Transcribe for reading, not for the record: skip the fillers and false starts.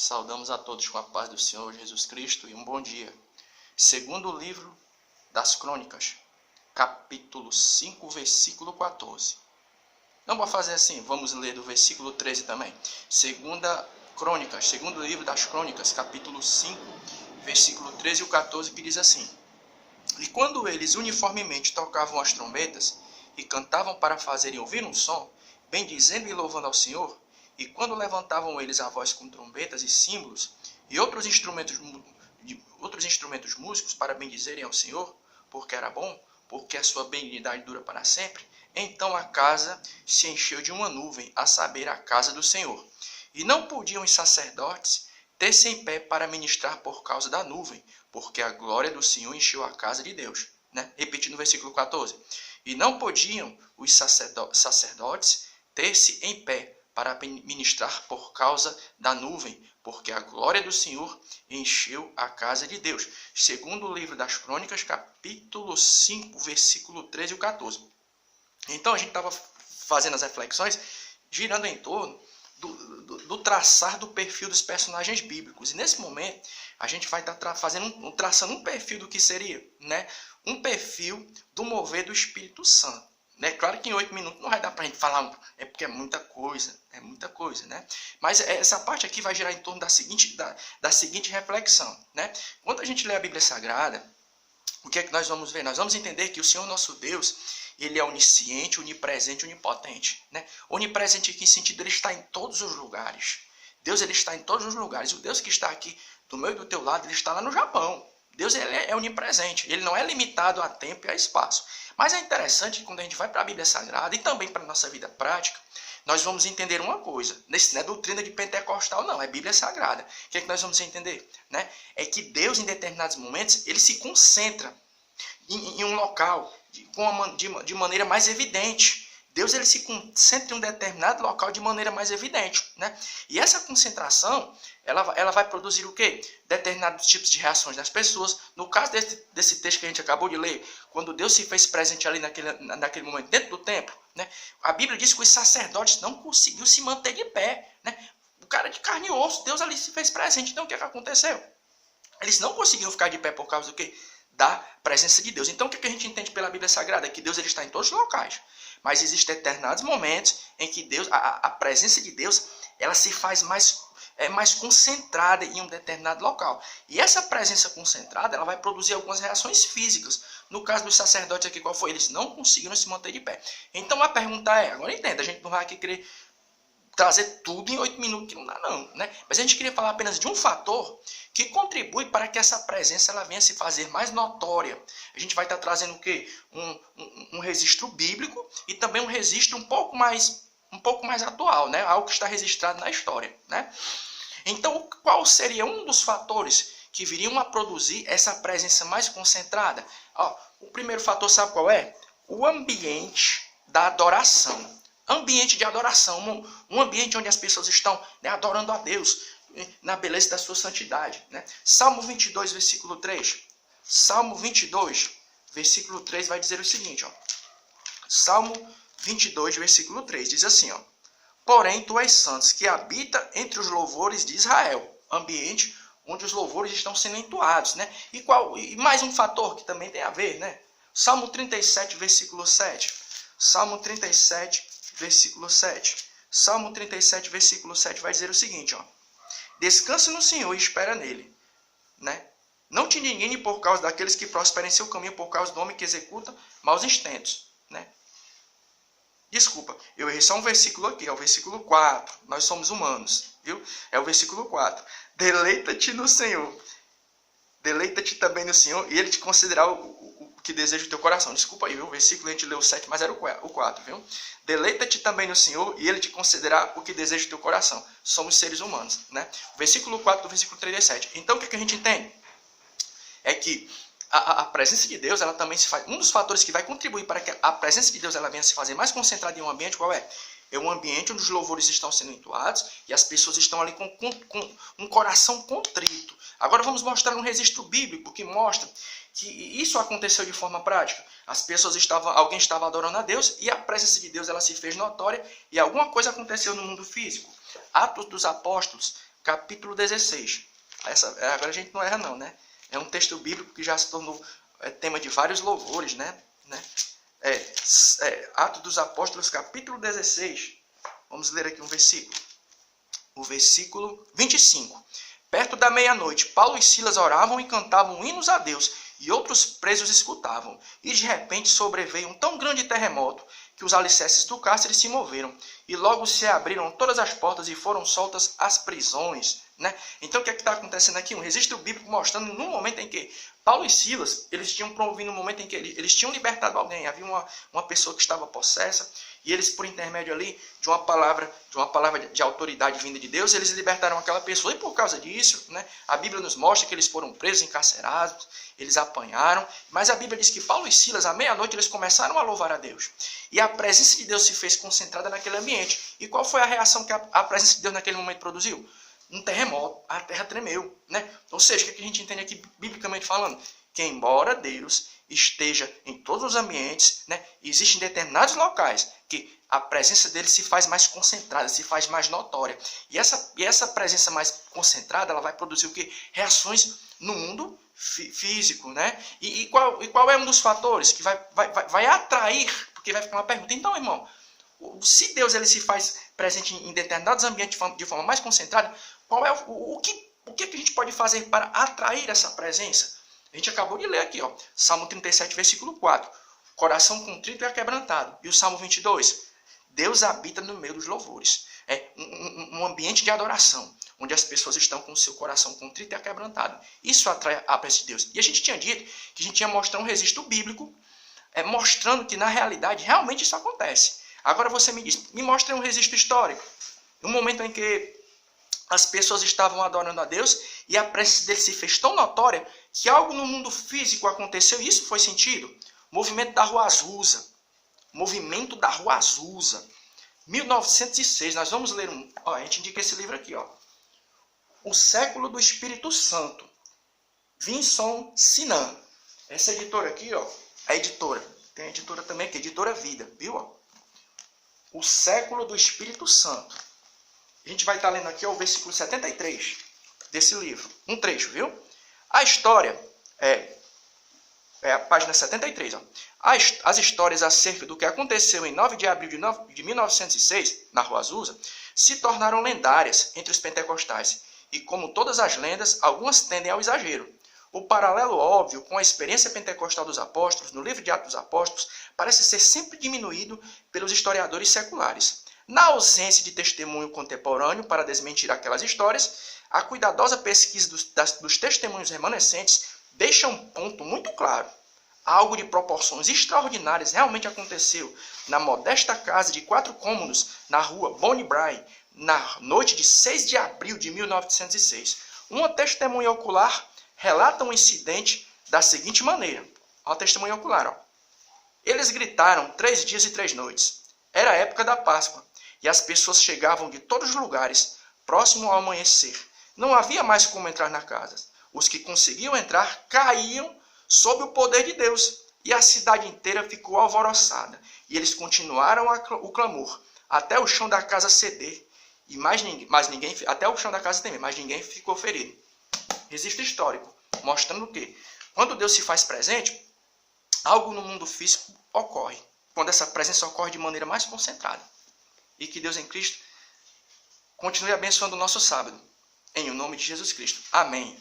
Saudamos a todos com a paz do Senhor Jesus Cristo e um bom dia. Segundo livro das Crônicas, capítulo 5, versículo 14. Não vou fazer assim, vamos ler do versículo 13 também. Segundo livro das Crônicas, capítulo 5, versículo 13 e o 14, que diz assim: E quando eles uniformemente tocavam as trombetas e cantavam para fazerem ouvir um som, bendizendo e louvando ao Senhor, e quando levantavam eles a voz com trombetas e símbolos e outros instrumentos músicos para bendizerem ao Senhor, porque era bom, porque a sua benignidade dura para sempre, então a casa se encheu de uma nuvem, a saber, a casa do Senhor. E não podiam os sacerdotes ter-se em pé para ministrar por causa da nuvem, porque a glória do Senhor encheu a casa de Deus. Repetindo o versículo 14. E não podiam os sacerdotes ter-se em pé para ministrar por causa da nuvem, porque a glória do Senhor encheu a casa de Deus. Segundo o livro das Crônicas, capítulo 5, versículo 13 e 14. Então a gente estava fazendo as reflexões, girando em torno do traçar do perfil dos personagens bíblicos. E nesse momento, a gente vai estar traçando um perfil do que seria, um perfil do mover do Espírito Santo. Claro que em 8 minutos não vai dar para a gente falar, porque é muita coisa, Mas essa parte aqui vai girar em torno da seguinte reflexão, Quando a gente lê a Bíblia Sagrada, o que é que nós vamos ver? Nós vamos entender que o Senhor nosso Deus, Ele é onisciente, onipresente, onipotente, Onipresente aqui em sentido, Ele está em todos os lugares. Deus, Ele está em todos os lugares. O Deus que está aqui do meio do teu lado, Ele está lá no Japão. Deus, Ele é onipresente, Ele não é limitado a tempo e a espaço. Mas é interessante que quando a gente vai para a Bíblia Sagrada e também para a nossa vida prática, nós vamos entender uma coisa. Isso não é doutrina de pentecostal, não, é Bíblia Sagrada. O que é que nós vamos entender? É que Deus, em determinados momentos, Ele se concentra em um local de maneira mais evidente. Deus, ele se concentra em um determinado local de maneira mais evidente, E essa concentração, ela vai produzir o quê? Determinados tipos de reações das pessoas. No caso desse texto que a gente acabou de ler, quando Deus se fez presente ali naquele momento, dentro do templo, a Bíblia diz que os sacerdotes não conseguiam se manter de pé, O cara de carne e osso, Deus ali se fez presente. Então, o que aconteceu? Eles não conseguiam ficar de pé por causa do quê? Da presença de Deus. Então, o que a gente entende pela Bíblia Sagrada? É que Deus, ele está em todos os locais. Mas existem determinados momentos em que Deus, a presença de Deus, ela se faz mais concentrada em um determinado local. E essa presença concentrada, ela vai produzir algumas reações físicas. No caso dos sacerdotes aqui, qual foi? Eles não conseguiram se manter de pé. Então a pergunta é, agora entenda, a gente não vai aqui querer trazer tudo em 8 minutos, que não dá não, Mas a gente queria falar apenas de um fator que contribui para que essa presença ela venha se fazer mais notória. A gente vai estar trazendo o quê? Um registro bíblico e também um registro um pouco mais atual, Algo que está registrado na história, Então, qual seria um dos fatores que viriam a produzir essa presença mais concentrada? O primeiro fator, sabe qual é? O ambiente da adoração. Ambiente de adoração, um ambiente onde as pessoas estão adorando a Deus na beleza da sua santidade. Salmo 22, versículo 3. Salmo 22, versículo 3 vai dizer o seguinte. Salmo 22, versículo 3 diz assim. Porém, tu és santo, que habita entre os louvores de Israel. Ambiente onde os louvores estão sendo entoados. E mais um fator que também tem a ver. Salmo 37, versículo 7. Salmo 37, versículo 7. Salmo 37, versículo 7 vai dizer o seguinte, Descansa no Senhor e espera nele, Não te indignes por causa daqueles que prosperam em seu caminho, por causa do homem que executa maus intentos, Desculpa, eu errei só um versículo aqui, é o versículo 4. Nós somos humanos, viu? É o versículo 4. Deleita-te no Senhor. Deleita-te também no Senhor e ele te concederá o que deseja o teu coração. Desculpa aí, viu? O versículo a gente leu o 7, mas era o 4, viu? Deleita-te também no Senhor e ele te concederá o que deseja o teu coração. Somos seres humanos, Versículo 4 do versículo 37. Então, o que a gente entende? É que a presença de Deus, ela também se faz... Um dos fatores que vai contribuir para que a presença de Deus ela venha se fazer mais concentrada em um ambiente, qual é? É um ambiente onde os louvores estão sendo entoados e as pessoas estão ali com um coração contrito. Agora vamos mostrar um registro bíblico que mostra que isso aconteceu de forma prática. Alguém estava adorando a Deus e a presença de Deus ela se fez notória e alguma coisa aconteceu no mundo físico. Atos dos Apóstolos, capítulo 16. Agora a gente não erra não, né? É um texto bíblico que já se tornou tema de vários louvores, né? Atos dos Apóstolos, capítulo 16. Vamos ler aqui um versículo. O versículo 25. Perto da meia-noite, Paulo e Silas oravam e cantavam hinos a Deus, e outros presos escutavam. E de repente sobreveio um tão grande terremoto que os alicerces do cárcere se moveram, e logo se abriram todas as portas e foram soltas as prisões. Né? Então o que é que está acontecendo aqui? Um registro bíblico mostrando no momento em que Paulo e Silas, eles tinham promovido um momento em que eles tinham libertado alguém. Havia uma pessoa que estava possessa, e eles, por intermédio ali de uma palavra de autoridade vinda de Deus, eles libertaram aquela pessoa. E por causa disso, né, a Bíblia nos mostra que eles foram presos, encarcerados, eles apanharam. Mas a Bíblia diz que Paulo e Silas, à meia-noite, eles começaram a louvar a Deus. E a presença de Deus se fez concentrada naquele ambiente. E qual foi a reação que a presença de Deus naquele momento produziu? Um terremoto, a terra tremeu, né? Ou seja, o que a gente entende aqui, biblicamente falando? Que embora Deus esteja em todos os ambientes, né, existem determinados locais que a presença dele se faz mais concentrada, se faz mais notória. E essa presença mais concentrada, ela vai produzir o quê? Reações no mundo físico, né? E qual é um dos fatores que vai atrair? Porque vai ficar uma pergunta. Então, irmão, se Deus ele se faz presente em determinados ambientes de forma mais concentrada, qual é o que a gente pode fazer para atrair essa presença? A gente acabou de ler aqui, ó, Salmo 37, versículo 4. Coração contrito e aquebrantado. E o Salmo 22. Deus habita no meio dos louvores. É um ambiente de adoração, onde as pessoas estão com o seu coração contrito e aquebrantado. Isso atrai a presença de Deus. E a gente tinha dito que a gente ia mostrar um registro bíblico, mostrando que na realidade, realmente isso acontece. Agora você me diz, me mostre um registro histórico. Um momento em que as pessoas estavam adorando a Deus e a presença dele se fez tão notória que algo no mundo físico aconteceu e isso foi sentido. Movimento da Rua Azusa. Movimento da Rua Azusa. 1906, nós vamos ler a gente indica esse livro aqui, ó. O Século do Espírito Santo. Vinson Sinan. Essa editora aqui, ó, a editora. Tem a editora também aqui, Editora Vida, viu? Ó? O Século do Espírito Santo. A gente vai estar lendo aqui ó, o versículo 73 desse livro. Um trecho, viu? A história é a página 73. Ó. As histórias acerca do que aconteceu em 9 de abril de 1906, na Rua Azusa, se tornaram lendárias entre os pentecostais. E como todas as lendas, algumas tendem ao exagero. O paralelo óbvio com a experiência pentecostal dos apóstolos, no livro de Atos dos Apóstolos, parece ser sempre diminuído pelos historiadores seculares. Na ausência de testemunho contemporâneo para desmentir aquelas histórias, a cuidadosa pesquisa dos testemunhos remanescentes deixa um ponto muito claro. Algo de proporções extraordinárias realmente aconteceu na modesta casa de 4 cômodos na rua Bonnie Brae, na noite de 6 de abril de 1906. Uma testemunha ocular relata um incidente da seguinte maneira. Olha a testemunha ocular. Ó. Eles gritaram 3 dias e 3 noites. Era a época da Páscoa e as pessoas chegavam de todos os lugares, próximo ao amanhecer. Não havia mais como entrar na casa. Os que conseguiam entrar caíam sob o poder de Deus e a cidade inteira ficou alvoroçada. E eles continuaram o clamor até o chão da casa ceder. E até o chão da casa temer, mas ninguém ficou ferido. Registro histórico, mostrando o quê? Quando Deus se faz presente, algo no mundo físico ocorre. Quando essa presença ocorre de maneira mais concentrada. E que Deus em Cristo continue abençoando o nosso sábado. Em o nome de Jesus Cristo. Amém.